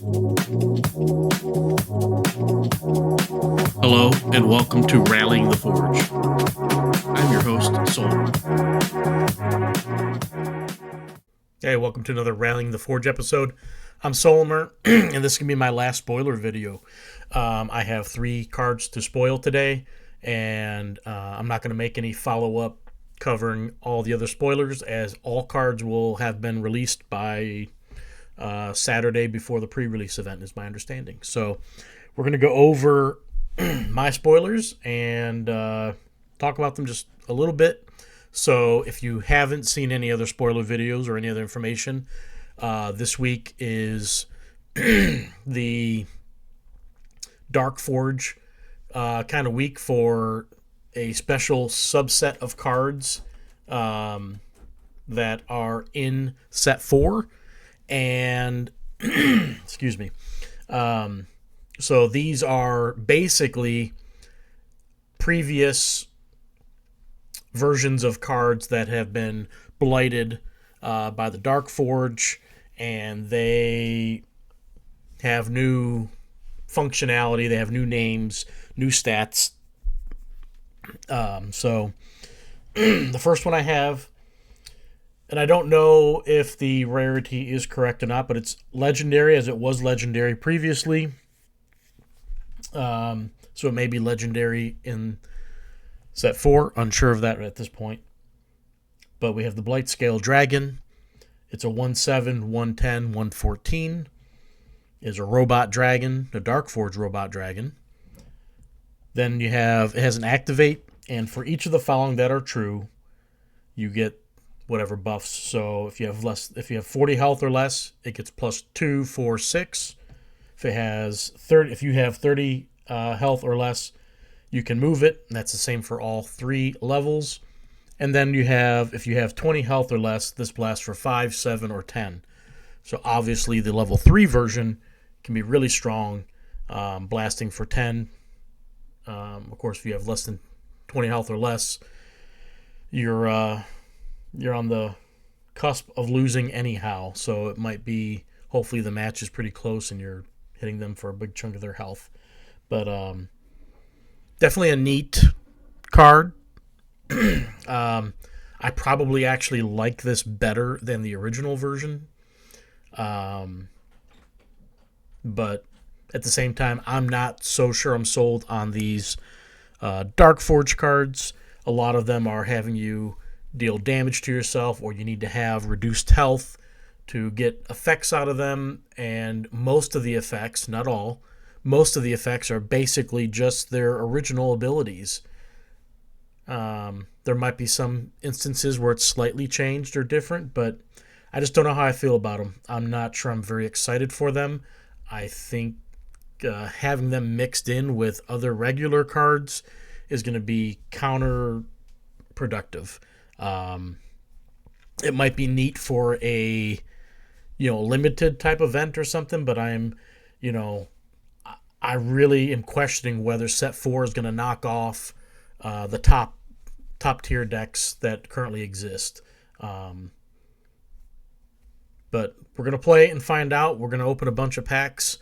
Hello, and welcome to Rallying the Forge. I'm your host, Sol. Hey, welcome to another Rallying the Forge episode. I'm Solmer, and this is going to be my last spoiler video. I have 3 cards to spoil today, and I'm not going to make any follow-up covering all the other spoilers, as all cards will have been released by Saturday before the pre-release event, is my understanding. So we're going to go over my spoilers and talk about them just a little bit. So if you haven't seen any other spoiler videos or any other information, this week is the Darkforged kind of week for a special subset of cards that are in set 4. And excuse me. So these are basically previous versions of cards that have been blighted by the Darkforge, and they have new functionality, they have new names, new stats. So the first one I have, and I don't know if the rarity is correct or not, but it's legendary, as it was legendary previously. So it may be legendary in set 4. Unsure of that at this point. But we have the Blightscale Dragon. It's a 1/7, 1/10, 1/14. Is a robot dragon, a Darkforged robot dragon. Then you have, it has an activate, and for each of the following that are true, you get whatever buffs. So if you have 40 health or less, it gets +2, 4, 6. If you have 30 health or less, you can move it. And that's the same for all 3 levels. And then if you have 20 health or less, this blasts for 5, 7, or 10. So obviously the level 3 version can be really strong, blasting for 10. Of course, if you have less than 20 health or less, you're on the cusp of losing anyhow. So it might be, hopefully the match is pretty close and you're hitting them for a big chunk of their health. But definitely a neat card. I probably actually like this better than the original version. But at the same time, I'm not so sure I'm sold on these Darkforged cards. A lot of them are having you deal damage to yourself, or you need to have reduced health to get effects out of them. And most of the effects, not all, most of the effects are basically just their original abilities. There might be some instances where it's slightly changed or different, but I just don't know how I feel about them. I'm not sure I'm very excited for them. I think having them mixed in with other regular cards is going to be counterproductive. It might be neat for a limited type event or something, but I really am questioning whether set 4 is going to knock off the top tier decks that currently exist. But we're going to play and find out. We're going to open a bunch of packs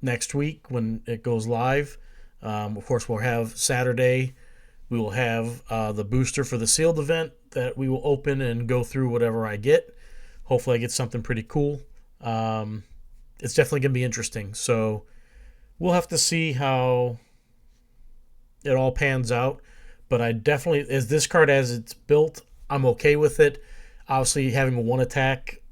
next week when it goes live. Of course, we'll have Saturday. We will have the booster for the sealed event that we will open and go through whatever I get. Hopefully I get something pretty cool. It's definitely going to be interesting. So we'll have to see how it all pans out. But I definitely, as this card as it's built, I'm okay with it. Obviously, having 1 attack,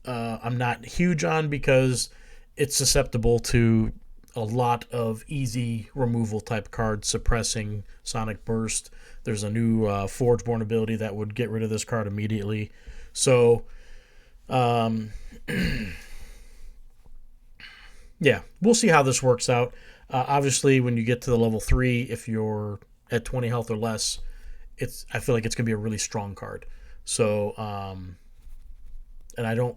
I'm not huge on, because it's susceptible to a lot of easy removal type cards, suppressing Sonic Burst. There's a new Forgeborn ability that would get rid of this card immediately. So, yeah, we'll see how this works out. Obviously, when you get to the level 3, if you're at 20 health or less, I feel like it's going to be a really strong card. So, and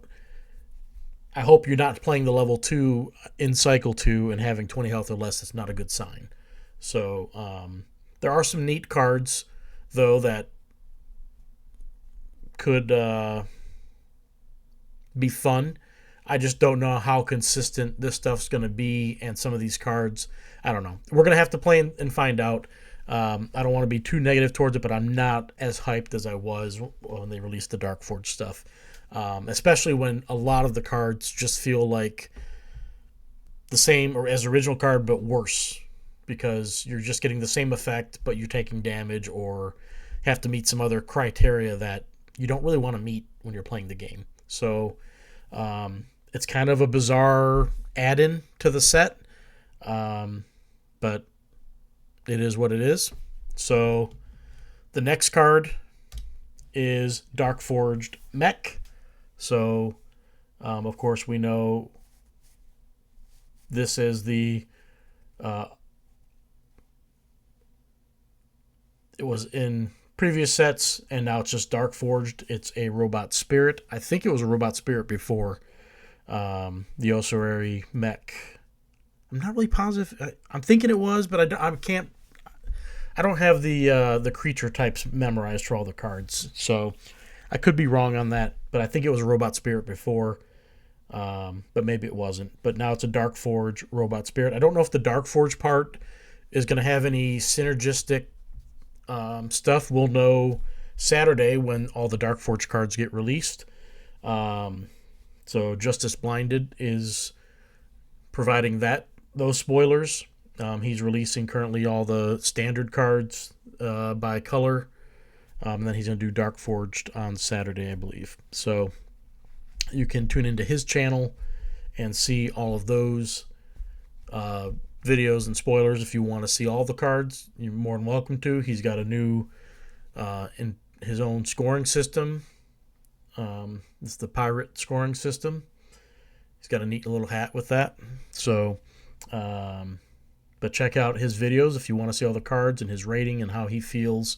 I hope you're not playing the level 2 in cycle 2 and having 20 health or less. That's not a good sign. So, there are some neat cards, though, that could be fun. I just don't know how consistent this stuff's going to be, and some of these cards, I don't know. We're going to have to play and find out. I don't want to be too negative towards it, but I'm not as hyped as I was when they released the Darkforged stuff. Especially when a lot of the cards just feel like the same or as original card, but worse, because you're just getting the same effect, but you're taking damage or have to meet some other criteria that you don't really want to meet when you're playing the game. So it's kind of a bizarre add-in to the set, but it is what it is. So the next card is Darkforged Mech. So, of course, we know this is the... it was in previous sets, and now it's just Darkforged. It's a robot spirit. I think it was a robot spirit before the Ossuary Mech. I'm not really positive. I'm thinking it was, but I can't. I don't have the creature types memorized for all the cards, so I could be wrong on that. But I think it was a robot spirit before, but maybe it wasn't. But now it's a Darkforged robot spirit. I don't know if the Darkforged part is going to have any synergistic stuff. We'll know Saturday when all the Darkforged cards get released. So Justice Blinded is providing those spoilers. He's releasing currently all the standard cards by color. And then he's going to do Darkforged on Saturday, I believe. So you can tune into his channel and see all of those videos and spoilers. If you want to see all the cards, you're more than welcome to. He's got a new in his own scoring system. It's the pirate scoring system. He's got a neat little hat with that. So but check out his videos if you want to see all the cards and his rating and how he feels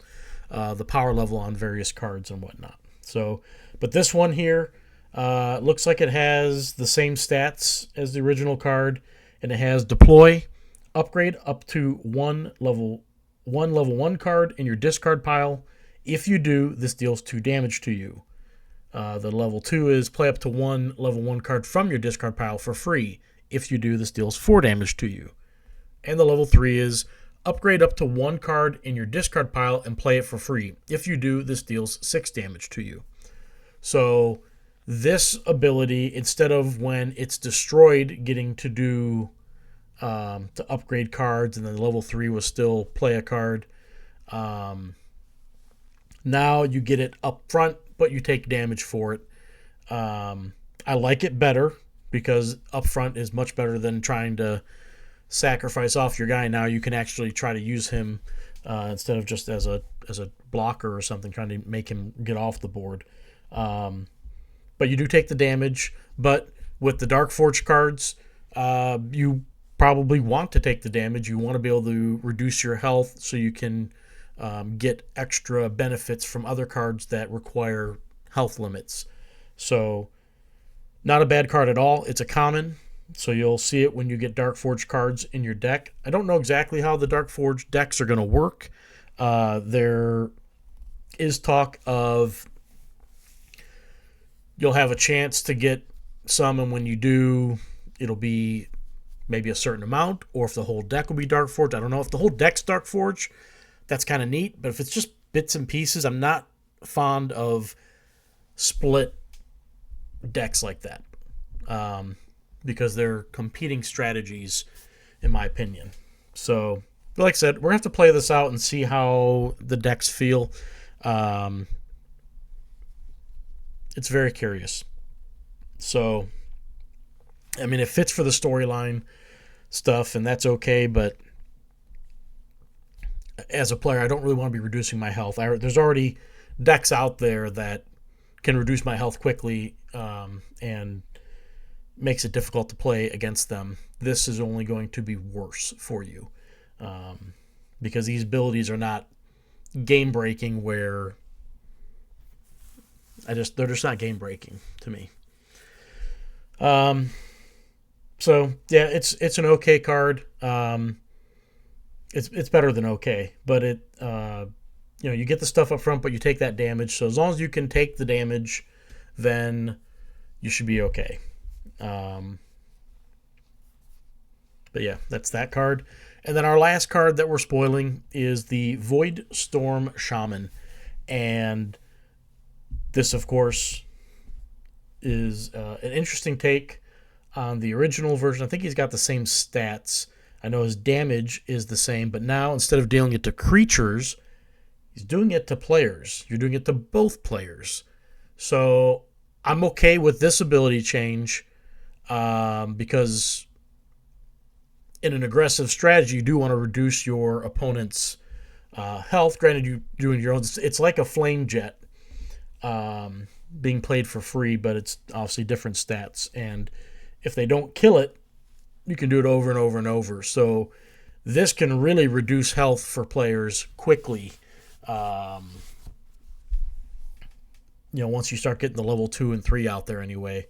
the power level on various cards and whatnot. So, but this one here looks like it has the same stats as the original card, and it has deploy, upgrade up to one level 1 card in your discard pile. If you do, this deals 2 damage to you. The level 2 is play up to 1 level 1 card from your discard pile for free. If you do, this deals 4 damage to you. And the level 3 is upgrade up to 1 card in your discard pile and play it for free. If you do, this deals 6 damage to you. So this ability, instead of when it's destroyed getting to do to upgrade cards, and then the level 3 was still play a card, now you get it up front, but you take damage for it. I like it better because up front is much better than trying to sacrifice off your guy. Now you can actually try to use him instead of just as a blocker or something, trying to make him get off the board. But you do take the damage. But with the Darkforged cards, you probably want to take the damage. You want to be able to reduce your health so you can get extra benefits from other cards that require health limits. So not a bad card at all. It's a common. So you'll see it when you get Darkforged cards in your deck. I don't know exactly how the Darkforged decks are going to work. There is talk of you'll have a chance to get some, and when you do, it'll be maybe a certain amount, or if the whole deck will be Darkforged. I don't know if the whole deck's Darkforged. That's kind of neat, but if it's just bits and pieces, I'm not fond of split decks like that. Because they're competing strategies, in my opinion. So, like I said, we're going to have to play this out and see how the decks feel. It's very curious. So, I mean, it fits for the storyline stuff, and that's okay, but as a player, I don't really want to be reducing my health. There's already decks out there that can reduce my health quickly, and makes it difficult to play against them. This is only going to be worse for you, because these abilities are not game breaking. Where they're just not game breaking to me. So yeah, it's an okay card. It's better than okay, but you get the stuff up front, but you take that damage. So as long as you can take the damage, then you should be okay. Um, but yeah, that's that card. And then our last card that we're spoiling is the Voidstorm Shaman. And this, of course, is an interesting take on the original version. I think he's got the same stats. I know his damage is the same, but now instead of dealing it to creatures, he's doing it to players. You're doing it to both players. So I'm okay with this ability change because in an aggressive strategy, you do want to reduce your opponent's health. Granted, you're doing your own. It's like a flame jet being played for free, but it's obviously different stats. And if they don't kill it, you can do it over and over and over. So this can really reduce health for players quickly. Once you start getting the level 2 and 3 out there anyway.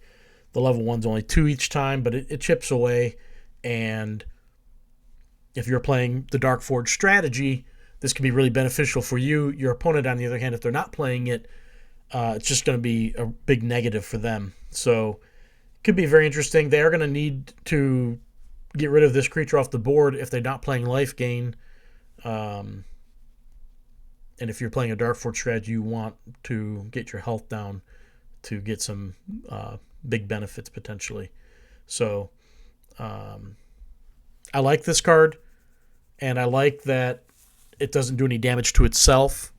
The level 1's only 2 each time, but it chips away. And if you're playing the Darkforged strategy, this can be really beneficial for you. Your opponent, on the other hand, if they're not playing it, it's just going to be a big negative for them. So it could be very interesting. They are going to need to get rid of this creature off the board if they're not playing life gain. And if you're playing a Darkforged strategy, you want to get your health down to get some big benefits potentially. So I like this card, and I like that it doesn't do any damage to itself,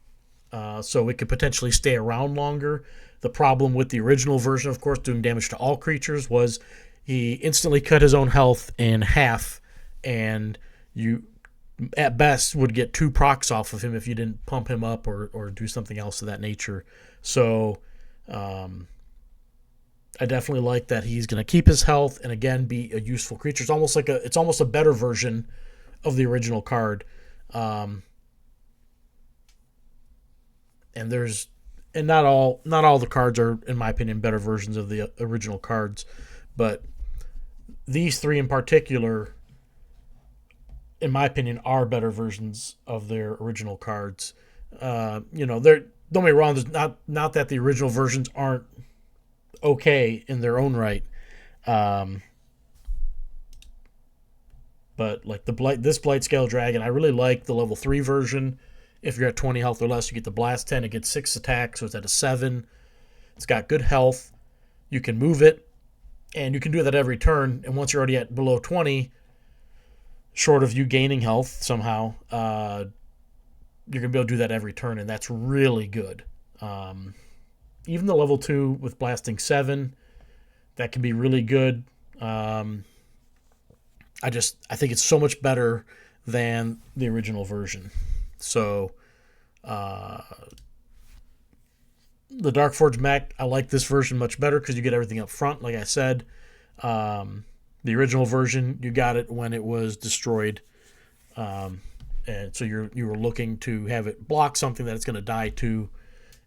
so it could potentially stay around longer. The problem with the original version, of course, doing damage to all creatures, was he instantly cut his own health in half, and you, at best, would get 2 procs off of him if you didn't pump him up or do something else of that nature. So I definitely like that he's going to keep his health and, again, be a useful creature. It's almost a better version of the original card. And not all the cards are, in my opinion, better versions of the original cards, but these 3 in particular, in my opinion, are better versions of their original cards. Don't get me wrong. There's not that the original versions aren't okay in their own right, but like this Blightscale Dragon, I really like the level 3 version. If you're at 20 health or less, you get the Blast 10. It gets 6 attacks, so it's at a 7. It's got good health. You can move it, and you can do that every turn. And once you're already at below 20, short of you gaining health somehow, you're going to be able to do that every turn, and that's really good. Even the level 2 with Blasting 7, that can be really good. I think it's so much better than the original version. So, the Darkforged Mech, I like this version much better because you get everything up front, like I said. The original version, you got it when it was destroyed. And so you were looking to have it block something that it's going to die to.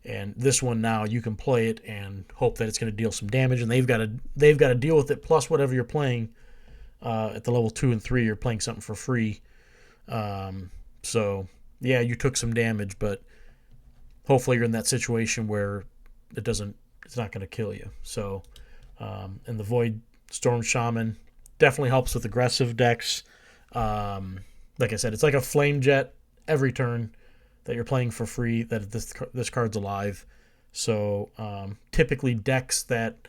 And this one now, you can play it and hope that it's going to deal some damage, and they've got to deal with it plus whatever you're playing. At the level 2 and 3, you're playing something for free. So yeah, you took some damage, but hopefully you're in that situation where it's not going to kill you. So, and the Voidstorm Shaman definitely helps with aggressive decks. Like I said, it's like a flame jet every turn that you're playing for free, that this card's alive. So typically decks that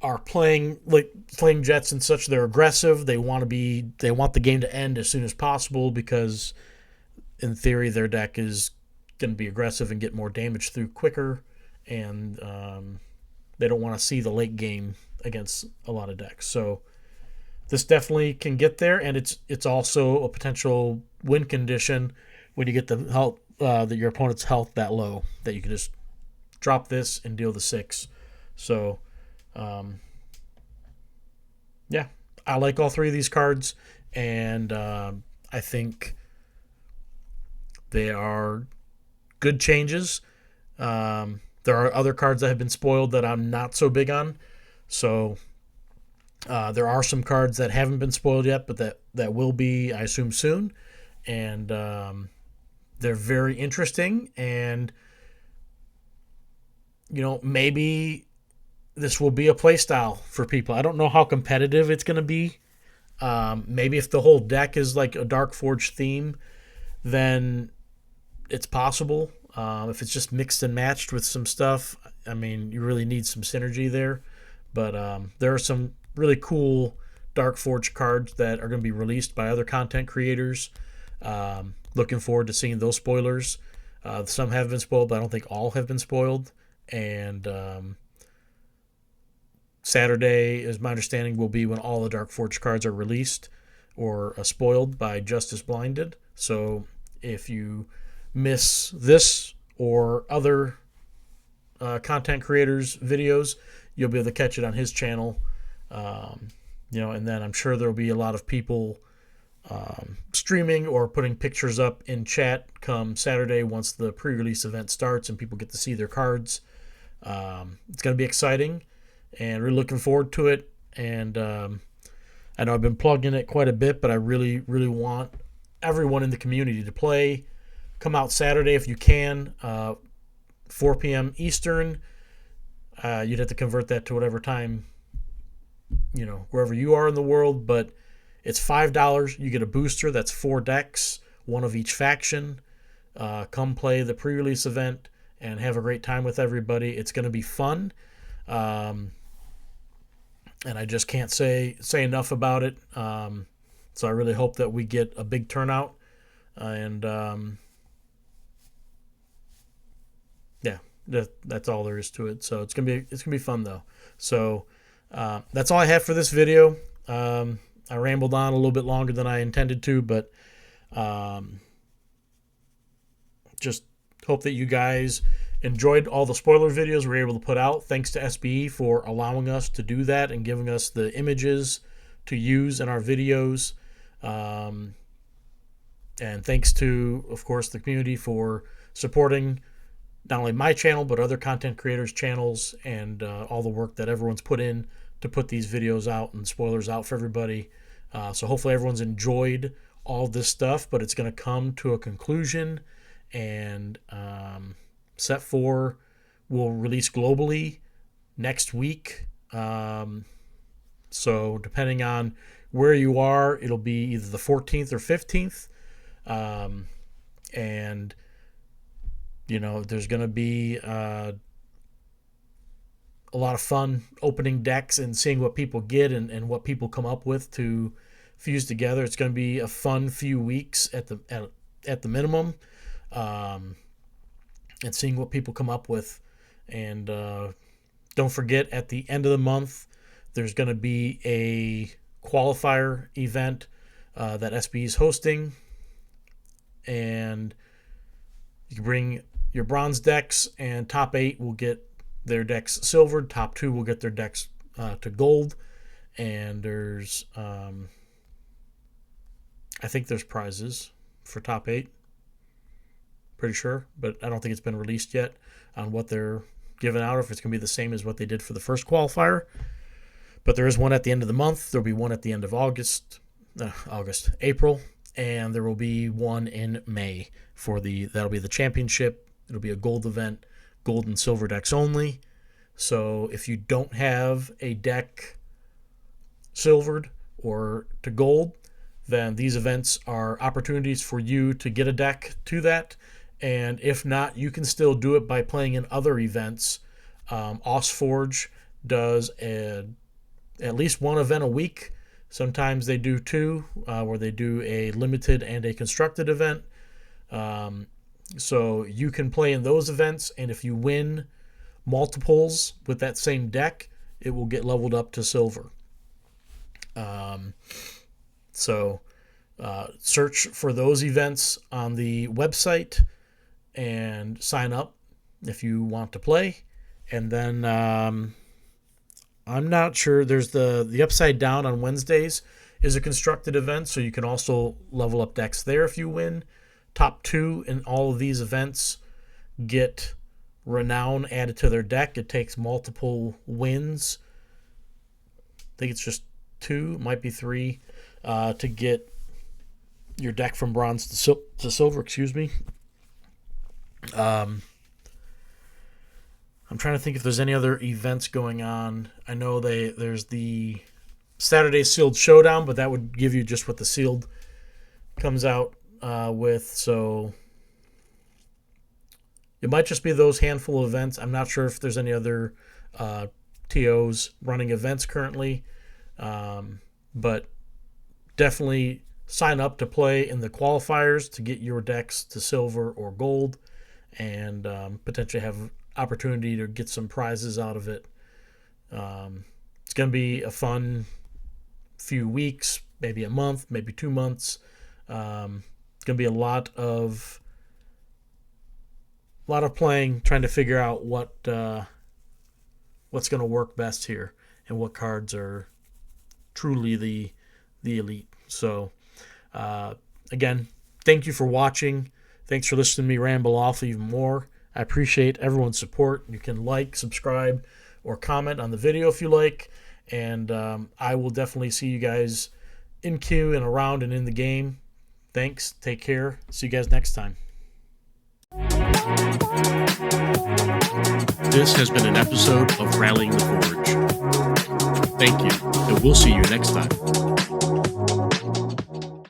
are playing like flame jets and such, they're aggressive. They want the game to end as soon as possible because in theory their deck is going to be aggressive and get more damage through quicker, and they don't want to see the late game against a lot of decks. So this definitely can get there, and it's also a potential win condition when you get the health your opponent's health that low, that you can just drop this and deal the 6. So yeah, I like all 3 of these cards, and I think they are good changes. There are other cards that have been spoiled that I'm not so big on. So there are some cards that haven't been spoiled yet, but that will be, I assume, soon. And they're very interesting. And, maybe this will be a play style for people. I don't know how competitive it's going to be. Maybe if the whole deck is like a Darkforged theme, then it's possible. If it's just mixed and matched with some stuff, I mean, you really need some synergy there. But there are some really cool Darkforged cards that are going to be released by other content creators. Looking forward to seeing those spoilers. Some have been spoiled, but I don't think all have been spoiled. And Saturday, is my understanding, will be when all the Darkforged cards are released or spoiled by Justice Blinded. So if you miss this or other content creators' videos, you'll be able to catch it on his channel. And then I'm sure there'll be a lot of people streaming or putting pictures up in chat come Saturday once the pre-release event starts and people get to see their cards. It's going to be exciting, and we're looking forward to it. And I know I've been plugging it quite a bit, but I really, really want everyone in the community to play. Come out Saturday if you can, 4 p.m. Eastern. You'd have to convert that to whatever time, wherever you are in the world, but it's $5. You get a booster. That's 4 decks, one of each faction. Come play the pre-release event and have a great time with everybody. It's going to be fun. And I just can't say enough about it. So I really hope that we get a big turnout. That's all there is to it. So it's gonna be fun though. So that's all I have for this video. I rambled on a little bit longer than I intended to, but just hope that you guys enjoyed all the spoiler videos we were able to put out. Thanks to SBE for allowing us to do that and giving us the images to use in our videos. And thanks to, of course, the community for supporting not only my channel, but other content creators' channels, and all the work that everyone's put in to put these videos out and spoilers out for everybody. So hopefully everyone's enjoyed all this stuff, but it's going to come to a conclusion, and Set 4 will release globally next week. So depending on where you are, it'll be either the 14th or 15th. And there's going to be a lot of fun opening decks and seeing what people get and what people come up with to fuse together. It's going to be a fun few weeks at the minimum, and seeing what people come up with. And don't forget, at the end of the month, there's going to be a qualifier event that SB is hosting, and you can bring your bronze decks, and top 8 will get their decks silvered, top 2 will get their decks to gold, and there's I think there's prizes for top 8, pretty sure, but I don't think it's been released yet on what they're giving out, if it's going to be the same as what they did for the first qualifier. But there is one at the end of the month. There'll be one at the end of April, and there will be one in May that'll be the championship. It'll be a gold event, gold and silver decks only. So if you don't have a deck silvered or to gold, then these events are opportunities for you to get a deck to that. And if not, you can still do it by playing in other events. SolForge does at least one event a week. Sometimes they do 2, where they do a limited and a constructed event. So you can play in those events, and if you win multiples with that same deck, it will get leveled up to silver. So search for those events on the website and sign up if you want to play. And then I'm not sure, there's the Upside Down on Wednesdays is a constructed event, so you can also level up decks there if you win. Top 2 in all of these events get renown added to their deck. It takes multiple wins. I think it's just 2, might be 3, to get your deck from bronze to silver. Excuse me. I'm trying to think if there's any other events going on. I know there's the Saturday Sealed Showdown, but that would give you just what the Sealed comes out with. So it might just be those handful of events. I'm not sure if there's any other TOs running events currently, but definitely sign up to play in the qualifiers to get your decks to silver or gold, and potentially have opportunity to get some prizes out of it. It's going to be a fun few weeks, maybe a month, maybe 2 months. It's going to be a lot of playing, trying to figure out what's going to work best here and what cards are truly the elite. So again, thank you for watching. Thanks for listening to me ramble off even more. I appreciate everyone's support. You can like, subscribe, or comment on the video if you like. And I will definitely see you guys in queue and around and in the game. Thanks. Take care. See you guys next time. This has been an episode of Rallying the Forge. Thank you, and we'll see you next time.